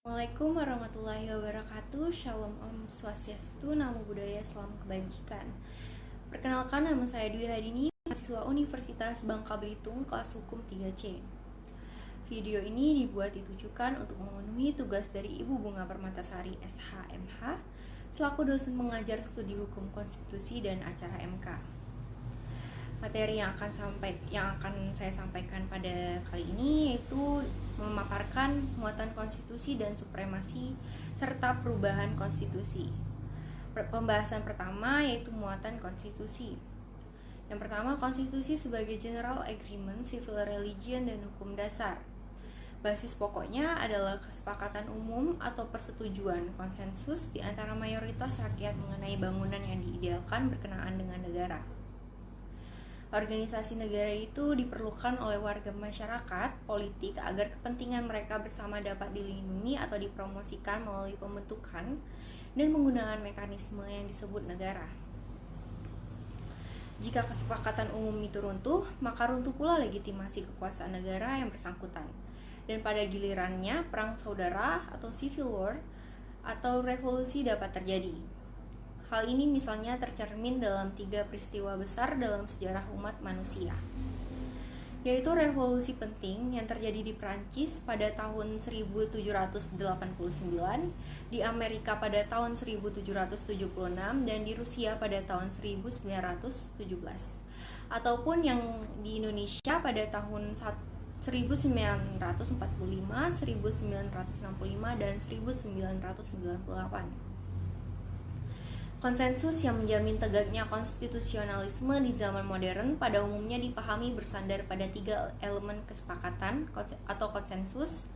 Assalamualaikum warahmatullahi wabarakatuh. Shalom Om Swastiastu, Namo Buddhaya, Salam Kebajikan. Perkenalkan, nama saya Dwi Hadini, mahasiswa Universitas Bangka Belitung, kelas hukum 3C. Video ini dibuat ditujukan untuk memenuhi tugas dari Ibu Bunga Permatasari SHMH selaku dosen mengajar studi hukum konstitusi dan acara MK. Materi yang akan saya sampaikan pada kali ini yaitu memaparkan muatan konstitusi dan supremasi serta perubahan konstitusi. Pembahasan pertama yaitu muatan konstitusi. Yang pertama, konstitusi sebagai general agreement, civil religion, dan hukum dasar. Basis pokoknya adalah kesepakatan umum atau persetujuan konsensus di antara mayoritas rakyat mengenai bangunan yang diidealkan berkenaan dengan negara. Organisasi negara itu diperlukan oleh warga masyarakat politik agar kepentingan mereka bersama dapat dilindungi atau dipromosikan melalui pembentukan dan penggunaan mekanisme yang disebut negara. Jika kesepakatan umum itu runtuh, maka runtuh pula legitimasi kekuasaan negara yang bersangkutan. Dan pada gilirannya, perang saudara atau civil war atau revolusi dapat terjadi. Hal ini misalnya tercermin dalam 3 peristiwa besar dalam sejarah umat manusia, yaitu revolusi penting yang terjadi di Prancis pada tahun 1789, di Amerika pada tahun 1776, dan di Rusia pada tahun 1917, ataupun yang di Indonesia pada tahun 1945, 1965, dan 1998. Konsensus yang menjamin tegaknya konstitusionalisme di zaman modern pada umumnya dipahami bersandar pada 3 elemen kesepakatan atau konsensus,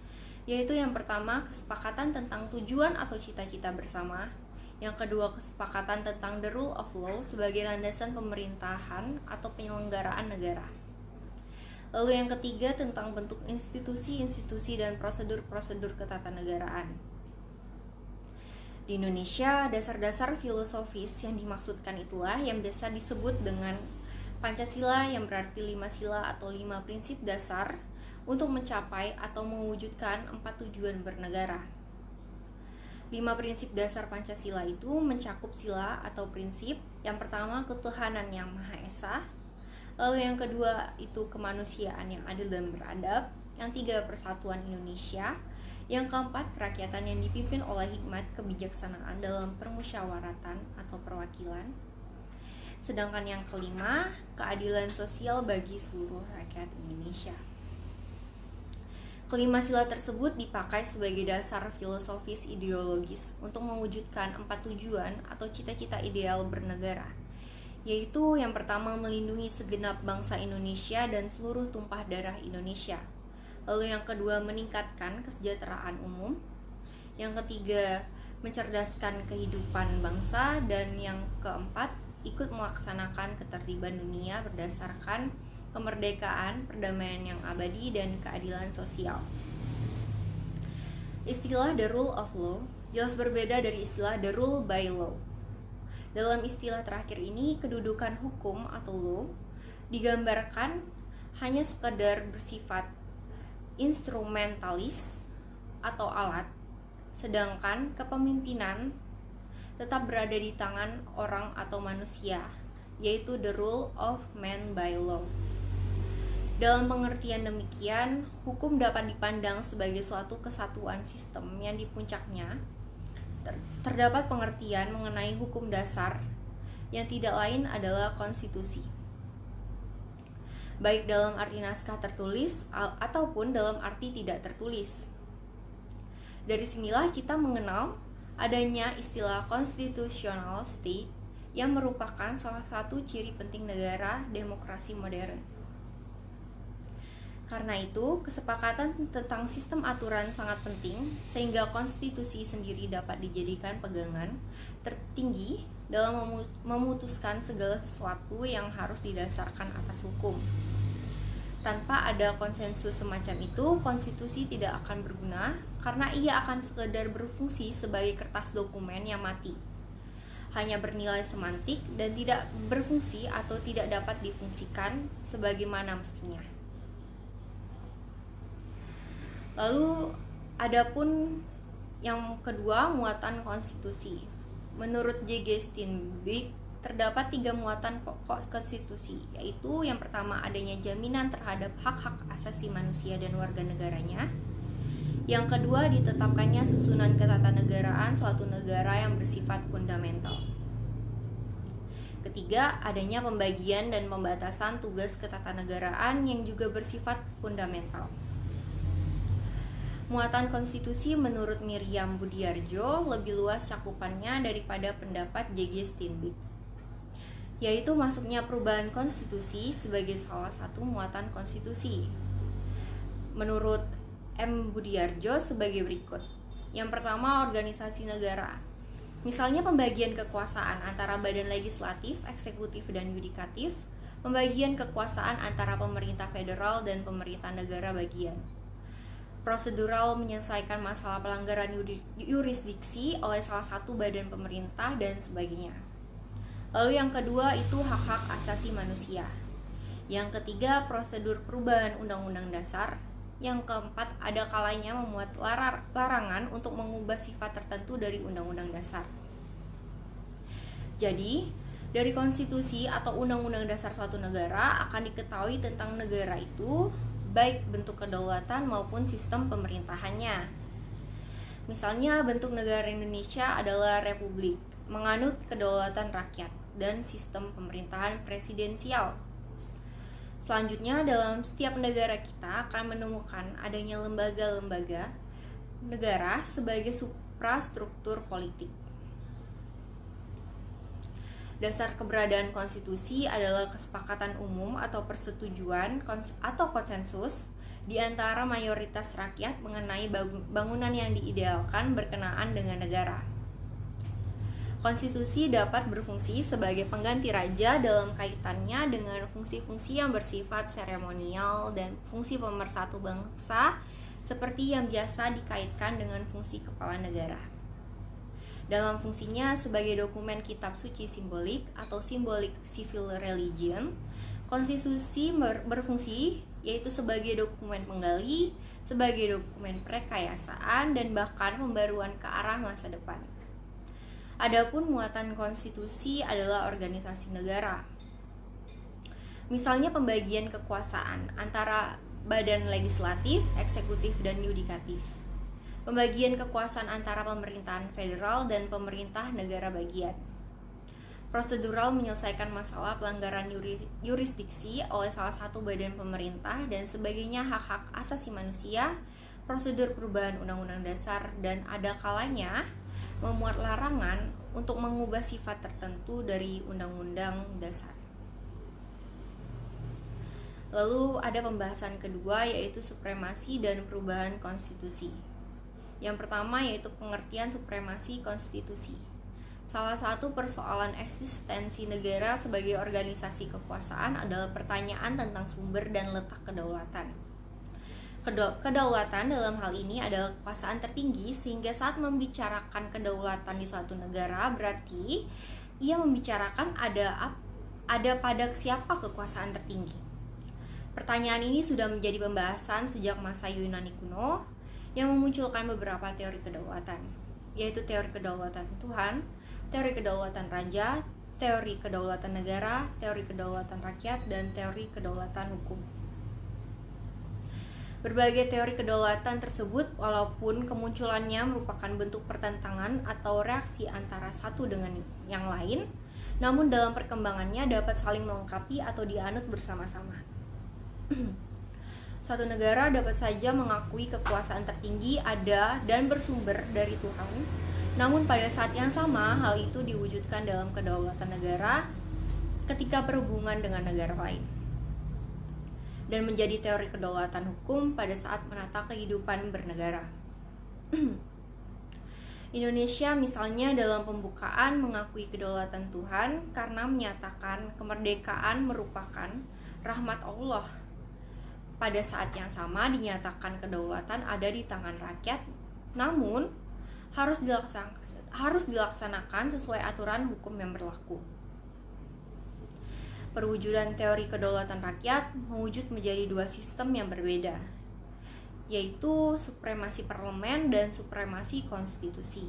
yaitu yang pertama, kesepakatan tentang tujuan atau cita-cita bersama. Yang kedua, kesepakatan tentang the rule of law sebagai landasan pemerintahan atau penyelenggaraan negara. Lalu yang ketiga, tentang bentuk institusi-institusi dan prosedur-prosedur ketatanegaraan. Di Indonesia, dasar-dasar filosofis yang dimaksudkan itulah yang biasa disebut dengan Pancasila, yang berarti 5 sila atau 5 prinsip dasar untuk mencapai atau mewujudkan 4 tujuan bernegara. 5 prinsip dasar Pancasila itu mencakup sila atau prinsip. Yang pertama, ketuhanan yang Maha Esa. Lalu yang kedua itu kemanusiaan yang adil dan beradab. Yang 3, persatuan Indonesia. Yang keempat, kerakyatan yang dipimpin oleh hikmat kebijaksanaan dalam permusyawaratan atau perwakilan. Sedangkan yang kelima, keadilan sosial bagi seluruh rakyat Indonesia. Kelima sila tersebut dipakai sebagai dasar filosofis ideologis untuk mewujudkan 4 tujuan atau cita-cita ideal bernegara, yaitu yang pertama, melindungi segenap bangsa Indonesia dan seluruh tumpah darah Indonesia. Lalu yang kedua, meningkatkan kesejahteraan umum. Yang ketiga, mencerdaskan kehidupan bangsa. Dan yang keempat, ikut melaksanakan ketertiban dunia berdasarkan kemerdekaan, perdamaian yang abadi, dan keadilan sosial. Istilah the rule of law jelas berbeda dari istilah the rule by law. Dalam istilah terakhir ini, kedudukan hukum atau law digambarkan hanya sekedar bersifat instrumentalis atau alat, sedangkan kepemimpinan tetap berada di tangan orang atau manusia, yaitu the rule of man by law. Dalam pengertian demikian, hukum dapat dipandang sebagai suatu kesatuan sistem yang di puncaknya terdapat pengertian mengenai hukum dasar yang tidak lain adalah konstitusi, baik dalam arti naskah tertulis ataupun dalam arti tidak tertulis. Dari sinilah kita mengenal adanya istilah constitutional state yang merupakan salah satu ciri penting negara demokrasi modern. Karena itu, kesepakatan tentang sistem aturan sangat penting sehingga konstitusi sendiri dapat dijadikan pegangan tertinggi dalam memutuskan segala sesuatu yang harus didasarkan atas hukum. Tanpa ada konsensus semacam itu, konstitusi tidak akan berguna karena ia akan sekedar berfungsi sebagai kertas dokumen yang mati, hanya bernilai semantik dan tidak berfungsi atau tidak dapat difungsikan sebagaimana mestinya. Lalu adapun Yang kedua, muatan konstitusi. Menurut J.G. Steinbeck, terdapat 3 muatan pokok konstitusi, yaitu yang pertama adanya jaminan terhadap hak-hak asasi manusia dan warga negaranya. Yang kedua, ditetapkannya susunan ketatanegaraan suatu negara yang bersifat fundamental. Ketiga, adanya pembagian dan pembatasan tugas ketatanegaraan yang juga bersifat fundamental. Muatan konstitusi menurut Miriam Budiarjo lebih luas cakupannya daripada pendapat J.G. Steinbeck, yaitu masuknya perubahan konstitusi sebagai salah satu muatan konstitusi. Menurut M. Budiarjo sebagai berikut. Yang pertama, organisasi negara. Misalnya pembagian kekuasaan antara badan legislatif, eksekutif, dan yudikatif, pembagian kekuasaan antara pemerintah federal dan pemerintah negara bagian. Prosedural menyelesaikan masalah pelanggaran yurisdiksi oleh salah satu badan pemerintah dan sebagainya. Lalu yang kedua itu hak-hak asasi manusia. Yang ketiga, prosedur perubahan undang-undang dasar. Yang keempat, ada kalanya memuat larangan untuk mengubah sifat tertentu dari undang-undang dasar. Jadi, dari konstitusi atau undang-undang dasar suatu negara akan diketahui tentang negara itu, baik bentuk kedaulatan maupun sistem pemerintahannya. Misalnya bentuk negara Indonesia adalah republik, menganut kedaulatan rakyat dan sistem pemerintahan presidensial. Selanjutnya, dalam setiap negara kita akan menemukan adanya lembaga-lembaga negara sebagai suprastruktur politik. Dasar keberadaan konstitusi adalah kesepakatan umum atau persetujuan atau konsensus di antara mayoritas rakyat mengenai bangunan yang diidealkan berkenaan dengan negara. Konstitusi dapat berfungsi sebagai pengganti raja dalam kaitannya dengan fungsi-fungsi yang bersifat seremonial dan fungsi pemersatu bangsa seperti yang biasa dikaitkan dengan fungsi kepala negara. Dalam fungsinya sebagai dokumen kitab suci simbolik atau symbolic civil religion, konstitusi berfungsi yaitu sebagai dokumen penggali, sebagai dokumen perekayasaan, dan bahkan pembaruan ke arah masa depan. Adapun muatan konstitusi adalah organisasi negara. Misalnya pembagian kekuasaan antara badan legislatif, eksekutif, dan yudikatif. Pembagian kekuasaan antara pemerintahan federal dan pemerintah negara bagian. Prosedural menyelesaikan masalah pelanggaran yurisdiksi oleh salah satu badan pemerintah dan sebagainya hak-hak asasi manusia, prosedur perubahan undang-undang dasar, dan ada kalanya memuat larangan untuk mengubah sifat tertentu dari undang-undang dasar. Lalu ada pembahasan kedua yaitu supremasi dan perubahan konstitusi. Yang pertama yaitu pengertian supremasi konstitusi. Salah satu persoalan eksistensi negara sebagai organisasi kekuasaan adalah pertanyaan tentang sumber dan letak kedaulatan. Kedaulatan dalam hal ini adalah kekuasaan tertinggi, sehingga saat membicarakan kedaulatan di suatu negara berarti ia membicarakan ada pada siapa kekuasaan tertinggi. Pertanyaan ini sudah menjadi pembahasan sejak masa Yunani kuno yang memunculkan beberapa teori kedaulatan, yaitu teori kedaulatan Tuhan, teori kedaulatan raja, teori kedaulatan negara, teori kedaulatan rakyat, dan teori kedaulatan hukum. Berbagai teori kedaulatan tersebut, walaupun kemunculannya merupakan bentuk pertentangan atau reaksi antara satu dengan yang lain, namun dalam perkembangannya dapat saling melengkapi atau dianut bersama-sama. Suatu negara dapat saja mengakui kekuasaan tertinggi ada dan bersumber dari Tuhan, namun pada saat yang sama hal itu diwujudkan dalam kedaulatan negara ketika berhubungan dengan negara lain, dan menjadi teori kedaulatan hukum pada saat menata kehidupan bernegara. Indonesia misalnya dalam pembukaan mengakui kedaulatan Tuhan karena menyatakan kemerdekaan merupakan rahmat Allah. Pada saat yang sama dinyatakan kedaulatan ada di tangan rakyat, namun harus dilaksanakan sesuai aturan hukum yang berlaku. Perwujudan teori kedaulatan rakyat mewujud menjadi dua sistem yang berbeda. yaitu supremasi parlemen dan supremasi konstitusi.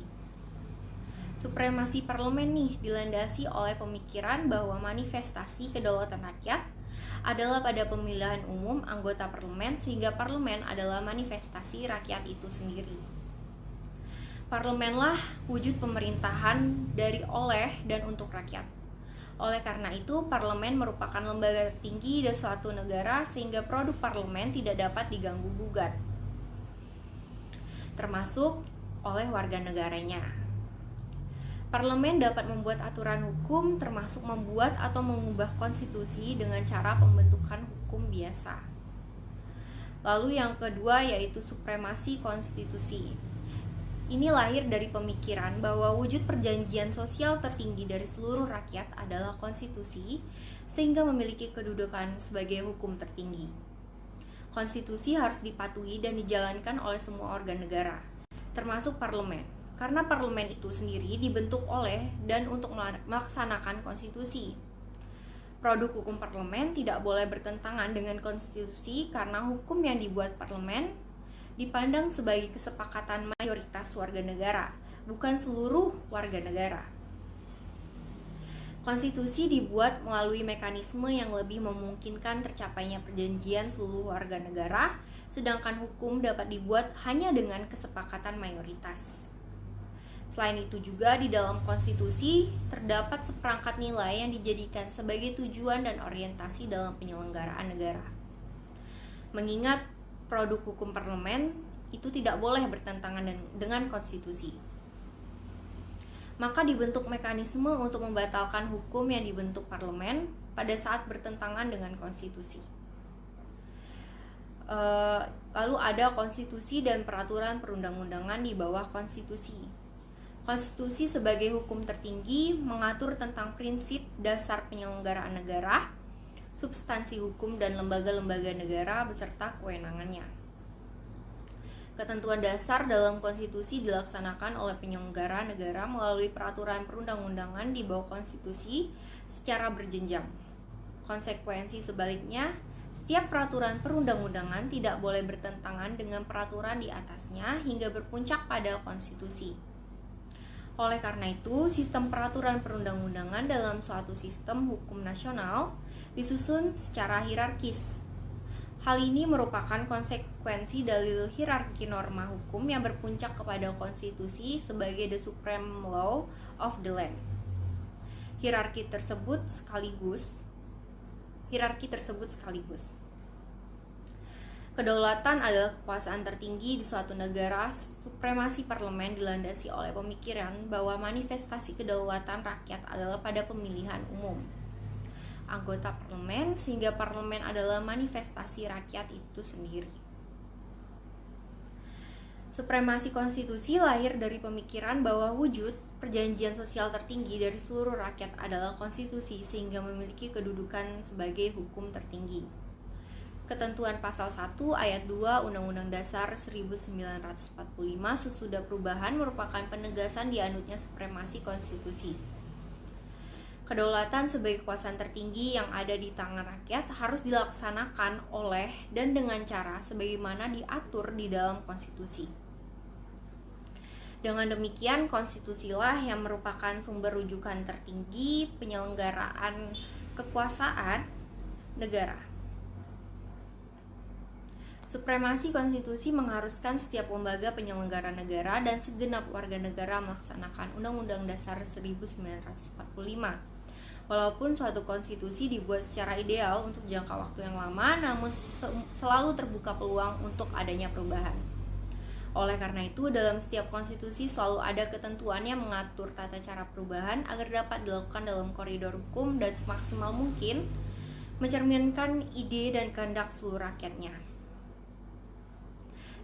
Supremasi parlemen nih dilandasi oleh pemikiran bahwa manifestasi kedaulatan rakyat adalah pada pemilihan umum anggota parlemen, sehingga parlemen adalah manifestasi rakyat itu sendiri. Parlemenlah wujud pemerintahan dari, oleh, dan untuk rakyat. Oleh karena itu, parlemen merupakan lembaga tertinggi dari suatu negara, sehingga produk parlemen tidak dapat diganggu-gugat, termasuk oleh warga negaranya. Parlemen dapat membuat aturan hukum, termasuk membuat atau mengubah konstitusi dengan cara pembentukan hukum biasa. Lalu yang kedua yaitu supremasi konstitusi. Ini lahir dari pemikiran bahwa wujud perjanjian sosial tertinggi dari seluruh rakyat adalah konstitusi, sehingga memiliki kedudukan sebagai hukum tertinggi. Konstitusi harus dipatuhi dan dijalankan oleh semua organ negara, termasuk parlemen. Karena parlemen itu sendiri dibentuk oleh dan untuk melaksanakan konstitusi. Produk hukum parlemen tidak boleh bertentangan dengan konstitusi, karena hukum yang dibuat parlemen dipandang sebagai kesepakatan mayoritas warga negara, bukan seluruh warga negara. Konstitusi dibuat melalui mekanisme yang lebih memungkinkan tercapainya perjanjian seluruh warga negara, sedangkan hukum dapat dibuat hanya dengan kesepakatan mayoritas. Selain itu juga di dalam konstitusi terdapat seperangkat nilai yang dijadikan sebagai tujuan dan orientasi dalam penyelenggaraan negara. Mengingat produk hukum parlemen itu tidak boleh bertentangan dengan konstitusi, maka dibentuk mekanisme untuk membatalkan hukum yang dibentuk parlemen pada saat bertentangan dengan konstitusi. Lalu ada konstitusi dan peraturan perundang-undangan di bawah konstitusi. Konstitusi sebagai hukum tertinggi mengatur tentang prinsip dasar penyelenggaraan negara, substansi hukum dan lembaga-lembaga negara beserta kewenangannya. Ketentuan dasar dalam konstitusi dilaksanakan oleh penyelenggara negara melalui peraturan perundang-undangan di bawah konstitusi secara berjenjang. Konsekuensi sebaliknya, setiap peraturan perundang-undangan tidak boleh bertentangan dengan peraturan di atasnya hingga berpuncak pada konstitusi. Oleh karena itu, sistem peraturan perundang-undangan dalam suatu sistem hukum nasional disusun secara hierarkis. Hal ini merupakan konsekuensi dalil hierarki norma hukum yang berpuncak kepada konstitusi sebagai the supreme law of the land. Hierarki tersebut sekaligus kedaulatan adalah kekuasaan tertinggi di suatu negara. Supremasi parlemen dilandasi oleh pemikiran bahwa manifestasi kedaulatan rakyat adalah pada pemilihan umum anggota parlemen, sehingga parlemen adalah manifestasi rakyat itu sendiri. Supremasi konstitusi lahir dari pemikiran bahwa wujud perjanjian sosial tertinggi dari seluruh rakyat adalah konstitusi, sehingga memiliki kedudukan sebagai hukum tertinggi. Ketentuan pasal 1 ayat 2 Undang-Undang Dasar 1945 sesudah perubahan merupakan penegasan dianutnya supremasi konstitusi. Kedaulatan sebagai kekuasaan tertinggi yang ada di tangan rakyat harus dilaksanakan oleh dan dengan cara sebagaimana diatur di dalam konstitusi. Dengan demikian, konstitusilah yang merupakan sumber rujukan tertinggi penyelenggaraan kekuasaan negara. Supremasi konstitusi mengharuskan setiap lembaga penyelenggara negara dan segenap warga negara melaksanakan Undang-Undang Dasar 1945. Walaupun suatu konstitusi dibuat secara ideal untuk jangka waktu yang lama, namun selalu terbuka peluang untuk adanya perubahan. Oleh karena itu, dalam setiap konstitusi selalu ada ketentuan yang mengatur tata cara perubahan agar dapat dilakukan dalam koridor hukum dan semaksimal mungkin mencerminkan ide dan kehendak seluruh rakyatnya.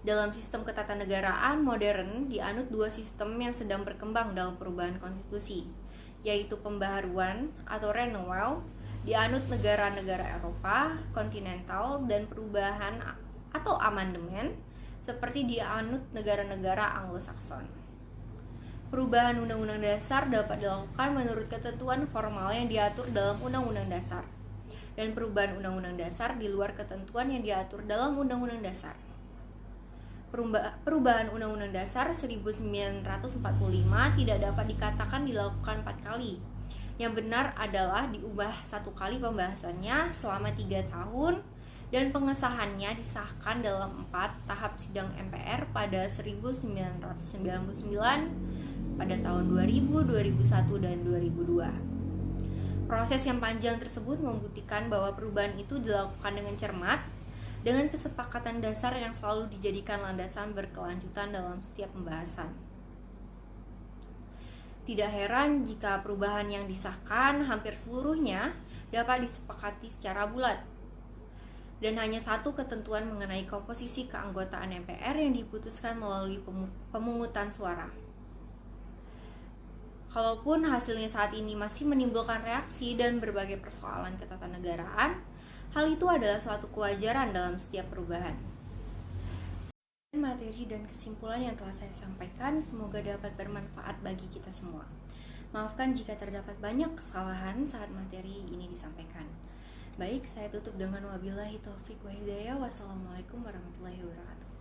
Dalam sistem ketatanegaraan modern dianut dua sistem yang sedang berkembang dalam perubahan konstitusi, yaitu pembaharuan atau renewal dianut negara-negara Eropa kontinental dan perubahan atau amandemen seperti dianut negara-negara Anglo-Saxon. Perubahan Undang-Undang Dasar dapat dilakukan menurut ketentuan formal yang diatur dalam Undang-Undang Dasar, dan perubahan Undang-Undang Dasar di luar ketentuan yang diatur dalam Undang-Undang Dasar. perubahan Undang-Undang Dasar 1945 tidak dapat dikatakan dilakukan 4 kali. Yang benar adalah diubah 1 kali pembahasannya selama 3 tahun dan pengesahannya disahkan dalam 4 tahap sidang MPR pada 1999, pada tahun 2000, 2001, dan 2002. Proses yang panjang tersebut membuktikan bahwa perubahan itu dilakukan dengan cermat, dengan kesepakatan dasar yang selalu dijadikan landasan berkelanjutan dalam setiap pembahasan. Tidak heran jika perubahan yang disahkan hampir seluruhnya dapat disepakati secara bulat, dan hanya 1 ketentuan mengenai komposisi keanggotaan MPR yang diputuskan melalui pemungutan suara. Kalaupun hasilnya saat ini masih menimbulkan reaksi dan berbagai persoalan ketatanegaraan, hal itu adalah suatu kewajaran dalam setiap perubahan. Materi dan kesimpulan yang telah saya sampaikan semoga dapat bermanfaat bagi kita semua. Maafkan jika terdapat banyak kesalahan saat materi ini disampaikan. Baik, saya tutup dengan wabillahi taufik wa hidayah. Wassalamualaikum warahmatullahi wabarakatuh.